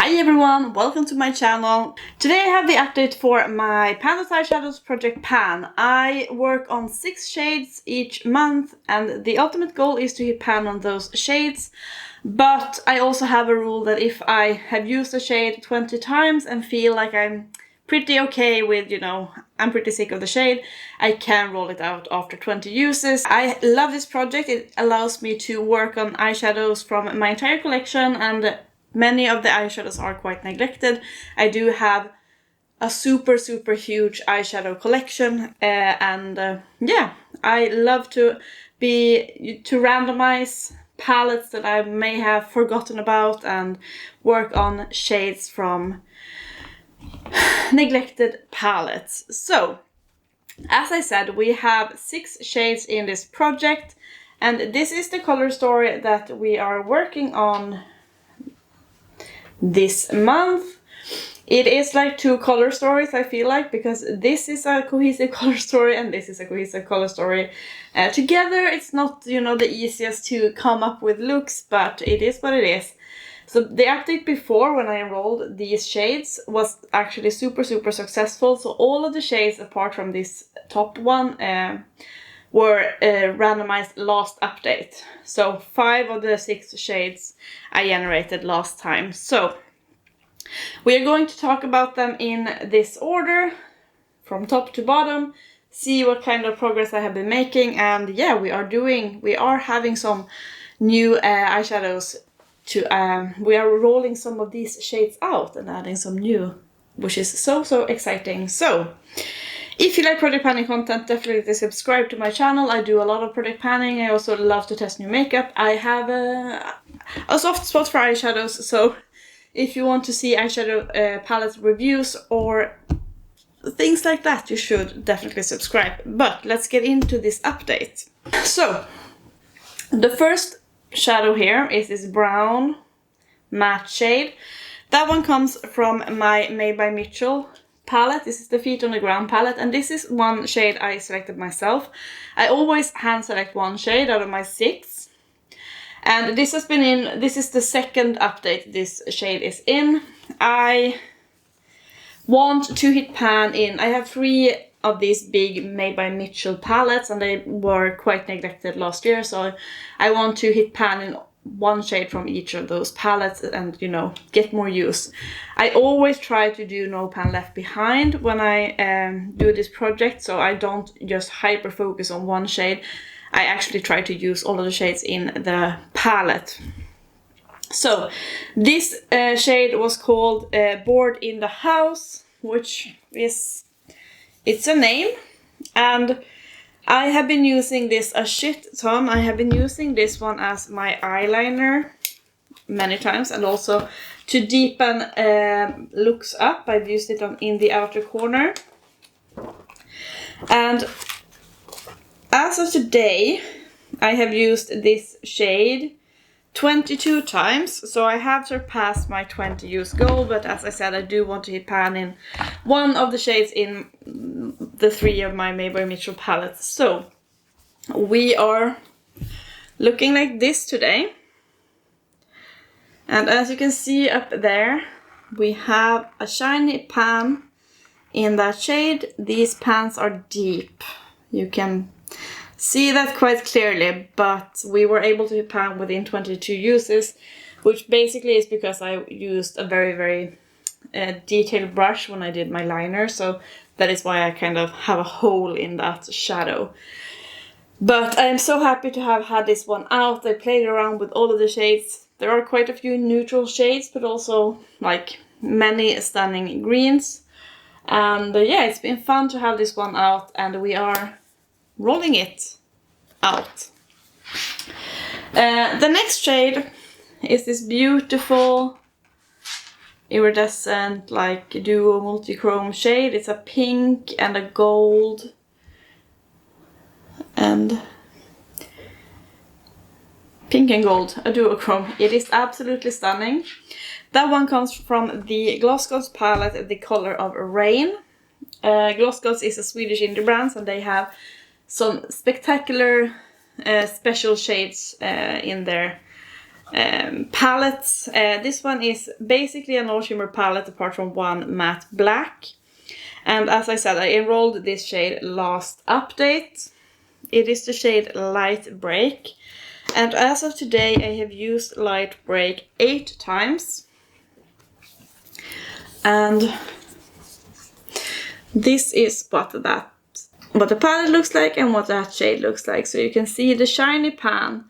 Hi everyone, welcome to my channel. Today I have the update for my Pandas Eyeshadows project pan. I work on 6 shades each month and the ultimate goal is to hit pan on those shades. But I also have a rule that if I have used a shade 20 times and feel like I'm pretty okay with, I'm pretty sick of the shade, I can roll it out after 20 uses. I love this project. It allows me to work on eyeshadows from my entire collection, and many of the eyeshadows are quite neglected. I do have a super huge eyeshadow collection, yeah, I love to randomize palettes that I may have forgotten about and work on shades from neglected palettes. So, as I said, we have 6 shades in this project, and this is the color story that we are working on this month. It is like 2 color stories, I feel like, because this is a cohesive color story and this is a cohesive color story. Together it's not, the easiest to come up with looks, but it is what it is. So the update before, when I enrolled these shades, was actually super successful. So all of the shades apart from this top one were randomized last update. So 5 of the 6 shades I generated last time. So we are going to talk about them in this order, from top to bottom, see what kind of progress I have been making, and yeah, we are having some new eyeshadows we are rolling some of these shades out and adding some new, which is so exciting. So if you like project panning content, definitely subscribe to my channel. I do a lot of project panning. I also love to test new makeup. I have a soft spot for eyeshadows, so if you want to see eyeshadow palette reviews or things like that, you should definitely subscribe. But let's get into this update. So the first shadow here is this brown matte shade. That one comes from my Made by Mitchell palette. This is the Feet on the Ground palette, and this is one shade I selected myself. I always hand select one shade out of my 6, and this is the second update this shade is in. I want to hit pan in, I have 3 of these big Made by Mitchell palettes, and they were quite neglected last year, so I want to hit pan in one shade from each of those palettes and, get more use. I always try to do no pan left behind when I do this project, so I don't just hyper focus on one shade. I actually try to use all of the shades in the palette. So this shade was called Bored in the House, which is, it's a name, and I have been using this a shit ton. I have been using this one as my eyeliner many times, and also to deepen looks up. I've used it in the outer corner. And as of today, I have used this shade 22 times, so I have surpassed my 20 use goal, but as I said, I do want to hit pan in one of the shades in the 3 of my Made by Mitchell palettes. So we are looking like this today, and as you can see up there, we have a shiny pan in that shade. These pans are deep, you can see that quite clearly, but we were able to hit pan within 22 uses, which basically is because I used a very detailed brush when I did my liner, so that is why I kind of have a hole in that shadow. But I am so happy to have had this one out. I played around with all of the shades. There are quite a few neutral shades, but also like many stunning greens. And yeah, it's been fun to have this one out, and we are rolling it out. The next shade is this beautiful iridescent, like duo multi-chrome shade. It's a pink and a gold, and pink and gold, a duochrome. It is absolutely stunning. That one comes from the GlossGods palette, the color of Rain. GlossGods is a Swedish indie brand, and they have some spectacular special shades in their palettes. This one is basically a no shimmer palette apart from one matte black. And as I said, I enrolled this shade last update. It is the shade Light Break. And as of today, I have used Light Break 8 times. And this is what the palette looks like and what that shade looks like. So you can see the shiny pan.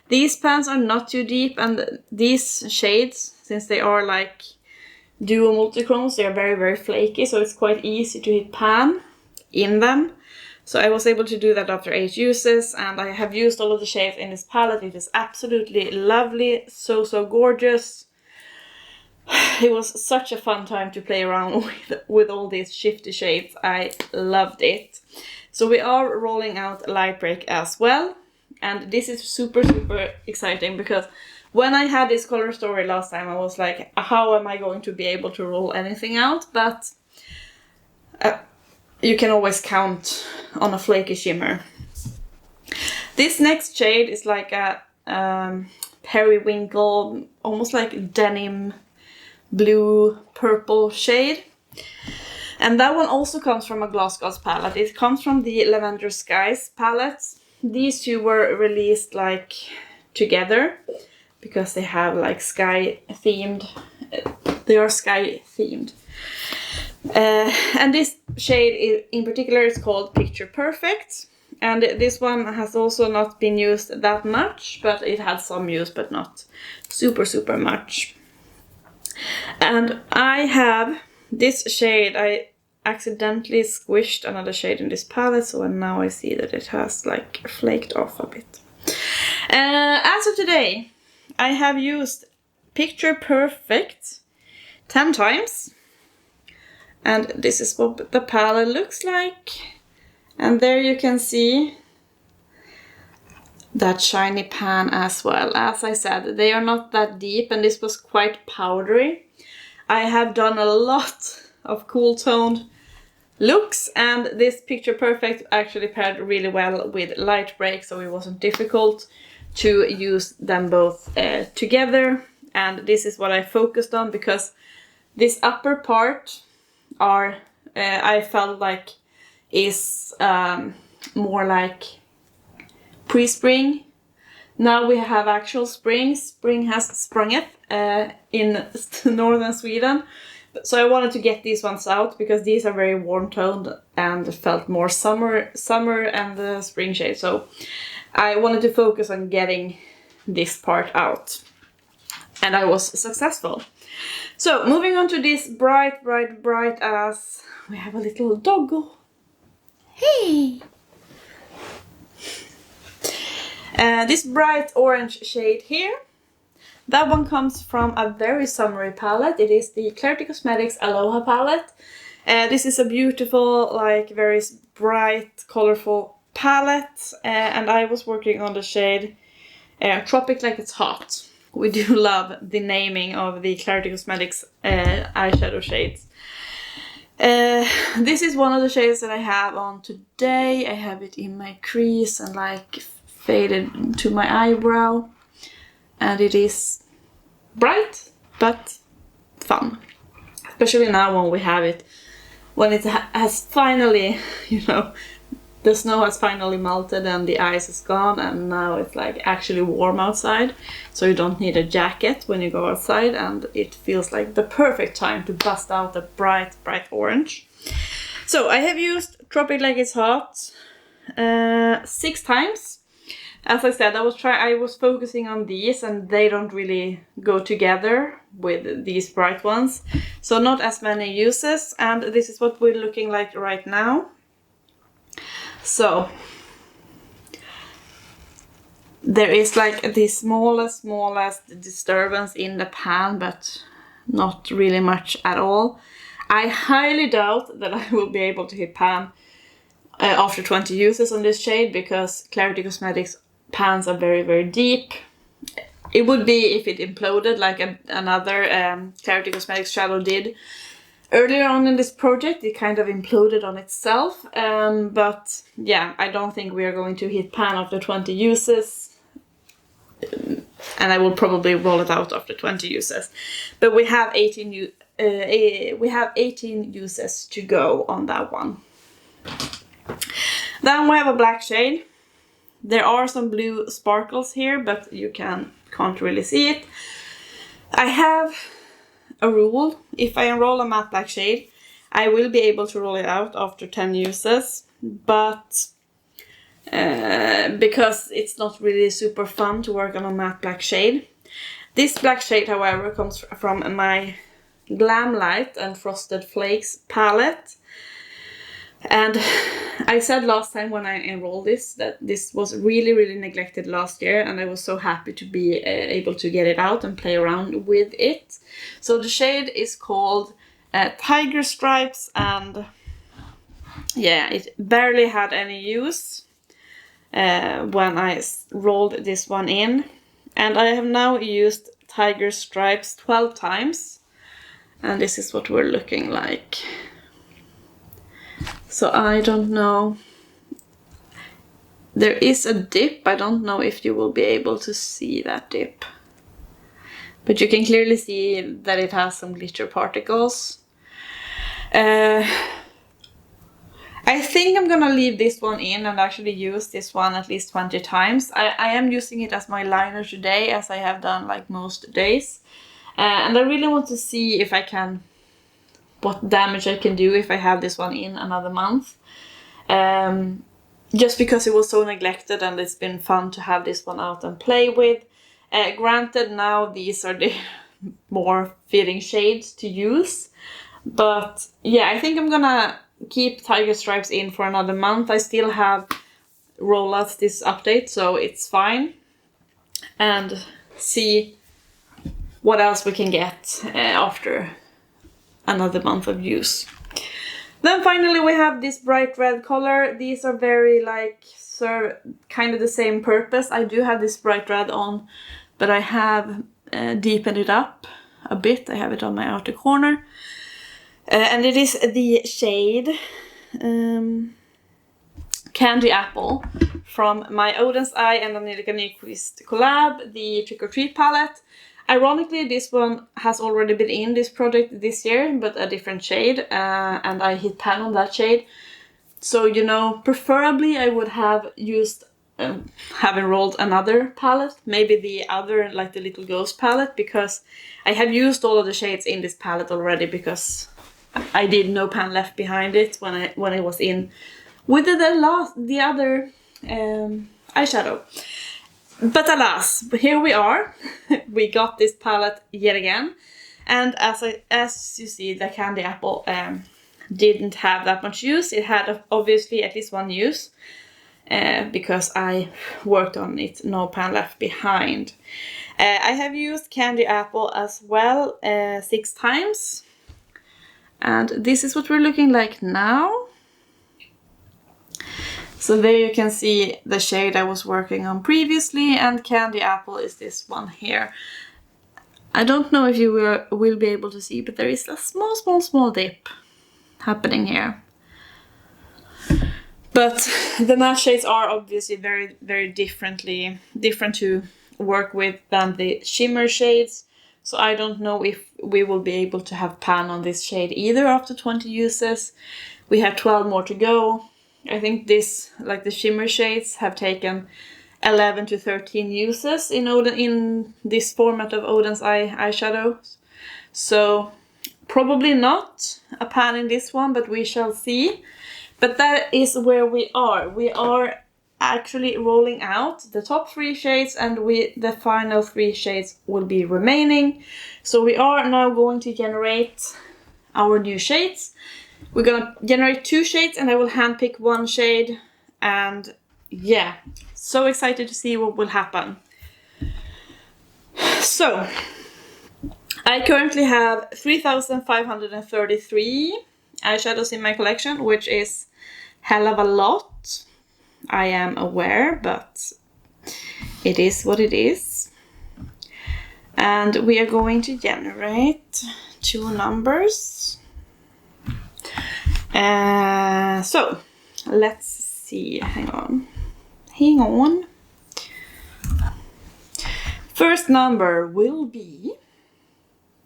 These pans are not too deep, and these shades, since they are like duo multichromes, they are very, very flaky, so it's quite easy to hit pan in them. So I was able to do that after 8 uses, and I have used all of the shades in this palette. It is absolutely lovely, so gorgeous. It was such a fun time to play around with all these shifty shades. I loved it. So we are rolling out Light Break as well. And this is super exciting because when I had this color story last time, I was like, how am I going to be able to roll anything out? But you can always count on a flaky shimmer. This next shade is like a periwinkle, almost like denim blue purple shade. And that one also comes from a GlossGods palette. It comes from the Lavender Skies palette. These two were released like together because they have like sky themed. They are sky themed. And this shade in particular is called Picture Perfect. And this one has also not been used that much, but it had some use, but not super much. And I have this shade. I accidentally squished another shade in this palette, so now I see that it has like flaked off a bit. As of today, I have used Picture Perfect 10 times, and this is what the palette looks like. And there you can see that shiny pan as well. As I said, they are not that deep, and this was quite powdery. I have done a lot of cool toned looks, and this Picture Perfect actually paired really well with Light Break, so it wasn't difficult to use them both together. And this is what I focused on because this upper part I felt like is more like pre-spring. Now we have actual spring. Spring has sprungeth in northern Sweden. So I wanted to get these ones out because these are very warm toned and felt more summer and the spring shade. So I wanted to focus on getting this part out. And I was successful. So moving on to this bright as we have a little doggo. Hey! This bright orange shade here, that one comes from a very summery palette. It is the Klarity Cosmetics Aloha palette. This is a beautiful, like very bright, colorful palette, and I was working on the shade Tropic Like It's Hot. We do love the naming of the Klarity Cosmetics eyeshadow shades. This is one of the shades that I have on today. I have it in my crease and like faded to my eyebrow, and it is bright but fun, especially now when we have it, when it has finally, you know, the snow has finally melted and the ice is gone, and now it's like actually warm outside, so you don't need a jacket when you go outside, and it feels like the perfect time to bust out the bright orange. So I have used Tropic Like It's Hot 6 times. As I said, I was focusing on these, and they don't really go together with these bright ones. So not as many uses, and this is what we're looking like right now. So there is like the smallest disturbance in the pan, but not really much at all. I highly doubt that I will be able to hit pan after 20 uses on this shade, because Klarity Cosmetics pans are very deep. It would be if it imploded like another Klarity Cosmetics shadow did. Earlier on in this project, it kind of imploded on itself, but yeah, I don't think we are going to hit pan after 20 uses. and I will probably roll it out after 20 uses. But we have 18 uses to go on that one. Then we have a black shade. There are some blue sparkles here, but you can't really see it. I have a rule. If I enroll a matte black shade, I will be able to roll it out after 10 uses, but because it's not really super fun to work on a matte black shade. This black shade, however, comes from my GlamLite and Frosted Flakes palette. And I said last time when I enrolled this that this was really neglected last year, and I was so happy to be able to get it out and play around with it. So the shade is called Tiger Stripes, and yeah, it barely had any use when I rolled this one in. And I have now used Tiger Stripes 12 times, and this is what we're looking like. So I don't know. There is a dip. I don't know if you will be able to see that dip. But you can clearly see that it has some glitter particles. I think I'm gonna leave this one in and actually use this one at least 20 times. I am using it as my liner today, as I have done like most days. And I really want to see if I can, what damage I can do if I have this one in another month. Just because it was so neglected, and it's been fun to have this one out and play with. Granted, now these are the more fitting shades to use. But yeah, I think I'm gonna keep Tiger Stripes in for another month. I still have rollouts this update, so it's fine. And see what else we can get after another month of use. Then finally we have this bright red color. These are very like serve kind of the same purpose. I do have this bright red on, but I have deepened it up a bit. I have it on my outer corner. And it is the shade Candy Apple from my Oden's Eye and Angelica Nyqvist collab, the Trick or Treat palette. Ironically, this one has already been in this project this year, but a different shade, and I hit pan on that shade. So, you know, preferably I would have used, have enrolled another palette, maybe the other, like the Little Ghost palette, because I have used all of the shades in this palette already, because I did no pan left behind it when it was in with the other eyeshadow. But alas, here we are. We got this palette yet again, and as you see, the Candy Apple didn't have that much use. It had obviously at least one use because I worked on it, no pan left behind. I have used Candy Apple as well 6 times, and this is what we're looking like now. So there you can see the shade I was working on previously, and Candy Apple is this one here. I don't know if you will be able to see, but there is a small dip happening here. But the matte shades are obviously very different to work with than the shimmer shades. So I don't know if we will be able to have pan on this shade either after 20 uses. We have 12 more to go. I think this, like the shimmer shades, have taken 11 to 13 uses in this format of Oden's Eye eyeshadows. So probably not a pan in this one, but we shall see. But that is where we are. We are actually rolling out the top 3 shades, and the final 3 shades will be remaining. So we are now going to generate our new shades. We're gonna generate 2 shades, and I will handpick 1 shade, and yeah, so excited to see what will happen. So, I currently have 3,533 eyeshadows in my collection, which is hell of a lot. I am aware, but it is what it is. And we are going to generate 2 numbers. So let's see, hang on. First number will be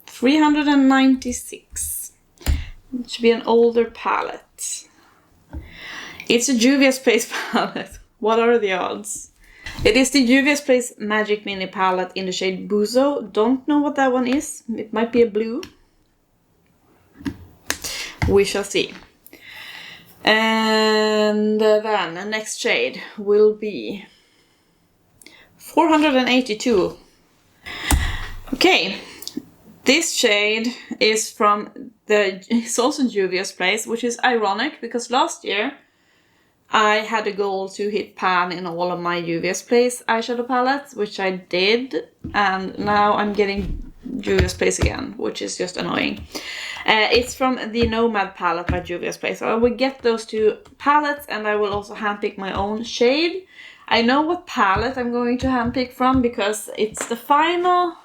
396. It should be an older palette. It's a Juvia's Place palette. What are the odds? It is the Juvia's Place Magic Mini palette in the shade Buzo. Don't know what that one is. It might be a blue. We shall see. And then the next shade will be 482. Okay, this shade is from it's also Juvia's Place, which is ironic because last year I had a goal to hit pan in all of my Juvia's Place eyeshadow palettes, which I did, and now I'm getting Juvia's Place again, which is just annoying. It's from the Nomad palette by Juvia's Place. So I will get those two palettes and I will also handpick my own shade. I know what palette I'm going to handpick from because it's the final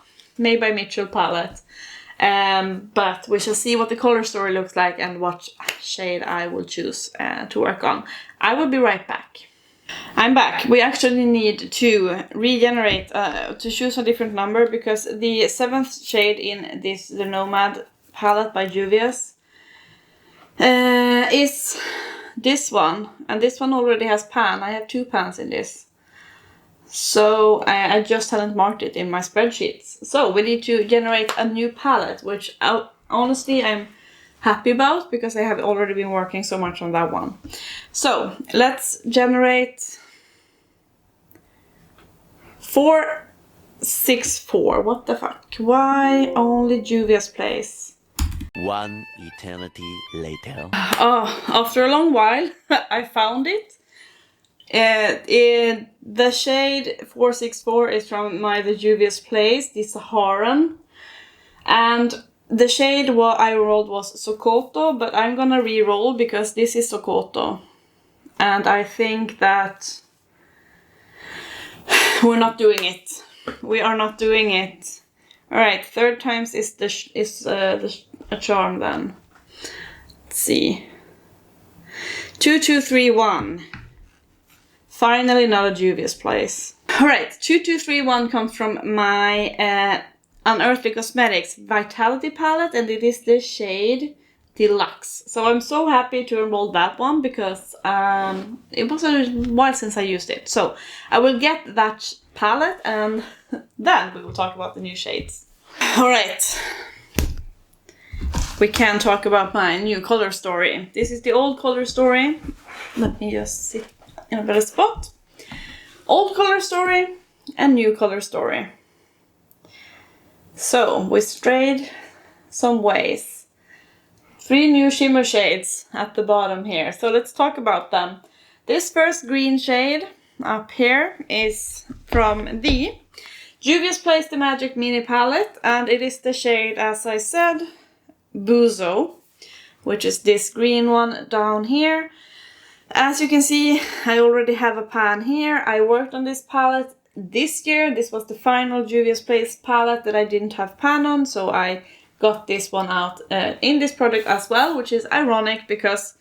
Made by Mitchell palette. But we shall see what the color story looks like and what shade I will choose to work on. I will be right back. I'm back. We actually need to regenerate, to choose a different number because the 7th shade in this, the Nomad palette by Juvia's, is this one. And this one already has pan. I have 2 pans in this. So I just hadn't marked it in my spreadsheets. So we need to generate a new palette, which honestly I'm happy about because I have already been working so much on that one. So let's generate 464. What the fuck? Why only Juvia's Place? One eternity later. Oh, after a long while I found it. The shade 464 is from the Juvia's Place, the Saharan. And the shade what I rolled was Sokoto, but I'm gonna re-roll because this is Sokoto. And I think that we're not doing it. We are not doing it. Alright, 3rd times is a charm then. Let's see. 2231. Finally not a Juvia's Place. Alright, 2231 comes from my Unearthly Cosmetics Vitality palette and it is the shade Deluxe. So I'm so happy to enroll that one because it was a while since I used it. So I will get that palette and then we will talk about the new shades. Alright. We can talk about my new color story. This is the old color story. Let me just sit in a better spot. Old color story and new color story. So we strayed some ways. 3 new shimmer shades at the bottom here. So let's talk about them. This first green shade up here is from the Juvia's Place the Magic Mini palette and it is the shade, as I said, Buzo, which is this green one down here. As you can see, I already have a pan here. I worked on this palette this year. This was the final Juvia's Place palette that I didn't have pan on, so I got this one out in this project as well, which is ironic because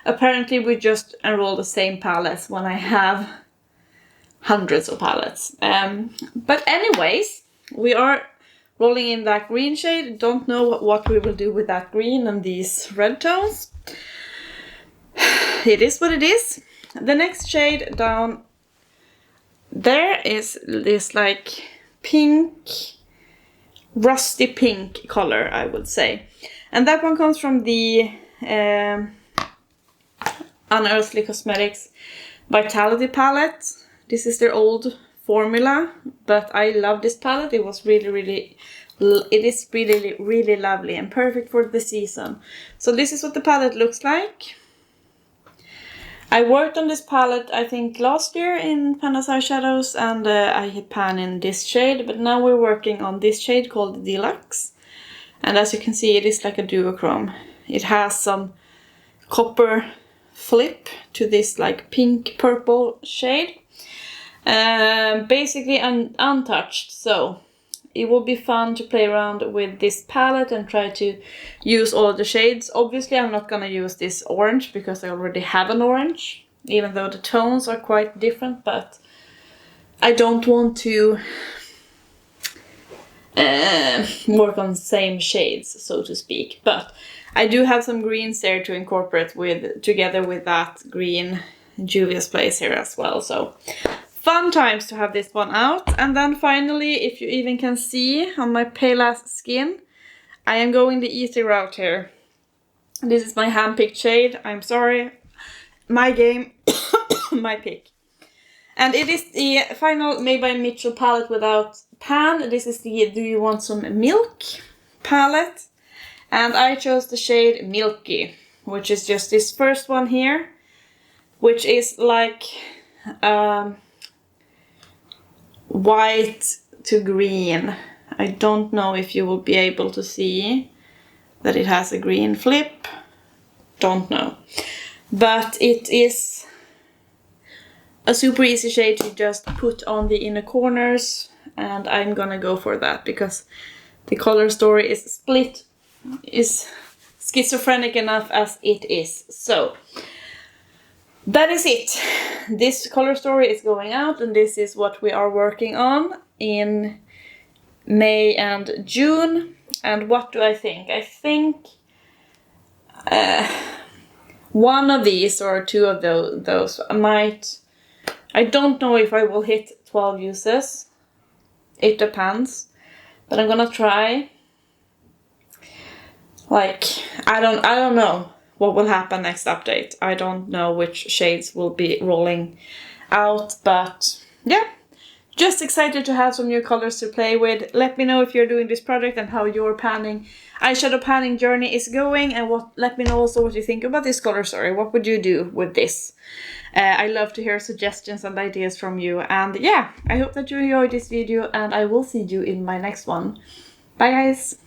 apparently we just enroll the same palettes when I have hundreds of palettes. But anyways, we are rolling in that green shade. Don't know what we will do with that green and these red tones. It is what it is. The next shade down there is this like pink, rusty pink color, I would say. And that one comes from the Unearthly Cosmetics Vitality palette. This is their old formula, but I love this palette. It is really lovely and perfect for the season. So this is what the palette looks like. I worked on this palette, I think, last year in Panda's Eyeshadows, and I hit pan in this shade, but now we're working on this shade called Deluxe. And as you can see, it is like a duochrome. It has some copper flip to this like pink purple shade. Basically untouched, so it will be fun to play around with this palette and try to use all of the shades. Obviously I'm not gonna use this orange because I already have an orange, even though the tones are quite different, but I don't want to work on same shades, so to speak. But I do have some greens there to incorporate with together with that green Juvia's Place here as well. So fun times to have this one out. And then finally, if you even can see on my pale ass skin, I am going the easy route here. This is my hand-picked shade. I'm sorry. My game, my pick. And it is the final Made by Mitchell palette without pan. This is the Do You Want Some Milk palette. And I chose the shade Milky, which is just this first one here, which is like white to green. I don't know if you will be able to see that it has a green flip. Don't know. But it is a super easy shade to just put on the inner corners, and I'm gonna go for that because the color story is schizophrenic enough as it is. So that is it. This color story is going out, and this is what we are working on in May and June. And what do I think? I think one of these or two of those might. I don't know if I will hit 12 uses. It depends. But I'm gonna try. Like, I don't know what will happen next update. I don't know which shades will be rolling out, but yeah. Just excited to have some new colors to play with. Let me know if you're doing this project and how your eyeshadow panning journey is going, and let me know also what you think about this color story. What would you do with this? I love to hear suggestions and ideas from you. And yeah, I hope that you enjoyed this video, and I will see you in my next one. Bye guys!